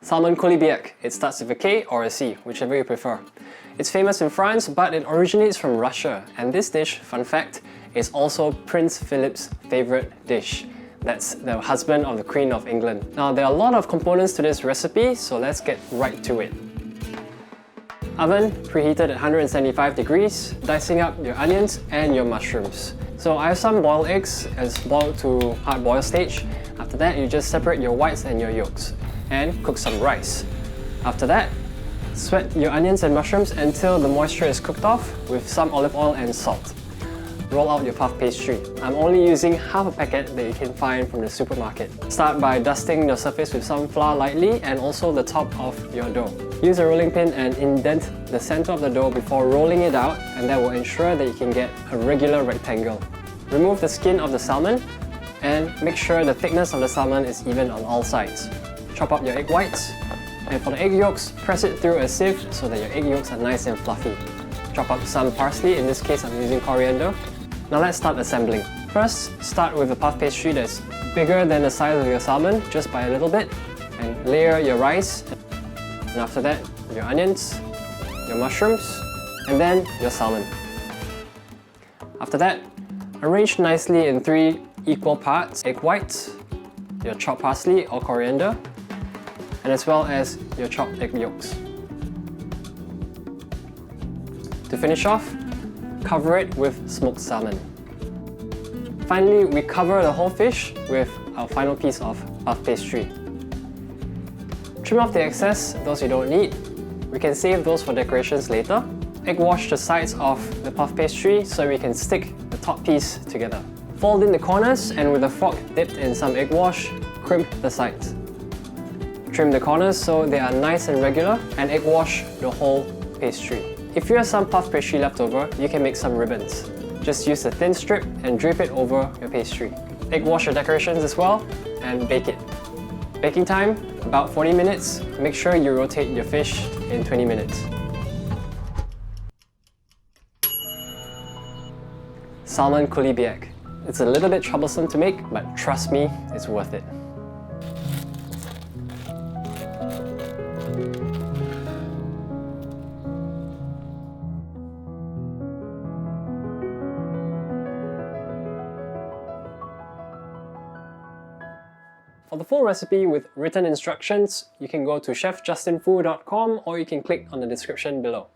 Salmon Coulibiac. It starts with a K or a C, whichever you prefer. It's famous in France, but it originates from Russia, and this dish, fun fact, is also Prince Philip's favourite dish. That's the husband of the Queen of England. Now, there are a lot of components to this recipe, so let's get right to it. Oven preheated at 175 degrees, dicing up your onions and your mushrooms. So I have some boiled eggs as boiled to hard boil stage. After that, you just separate your whites and your yolks and cook some rice. After that, sweat your onions and mushrooms until the moisture is cooked off with some olive oil and salt. Roll out your puff pastry. I'm only using half a packet that you can find from the supermarket. Start by dusting your surface with some flour lightly and also the top of your dough. Use a rolling pin and indent the center of the dough before rolling it out, and that will ensure that you can get a regular rectangle. Remove the skin of the salmon and make sure the thickness of the salmon is even on all sides. Chop up your egg whites, and for the egg yolks, press it through a sieve so that your egg yolks are nice and fluffy. Chop up some parsley, in this case I'm using coriander. Now let's start assembling. First, start with a puff pastry that's bigger than the size of your salmon, just by a little bit, and layer your rice, and after that, your onions, your mushrooms, and then your salmon. After that, arrange nicely in 3 equal parts egg whites, your chopped parsley or coriander, and as well as your chopped egg yolks. To finish off, cover it with smoked salmon. Finally, we cover the whole fish with our final piece of puff pastry. Trim off the excess, those you don't need. We can save those for decorations later. Egg wash the sides of the puff pastry so we can stick the top piece together. Fold in the corners and with a fork dipped in some egg wash, crimp the sides. Trim the corners so they are nice and regular, and egg wash the whole pastry. If you have some puff pastry left over, you can make some ribbons. Just use a thin strip and drape it over your pastry. Egg wash your decorations as well and bake it. Baking time, about 40 minutes. Make sure you rotate your fish in 20 minutes. Salmon Coulibiac. It's a little bit troublesome to make, but trust me, it's worth it. For the full recipe with written instructions, you can go to chefjustinfu.com or you can click on the description below.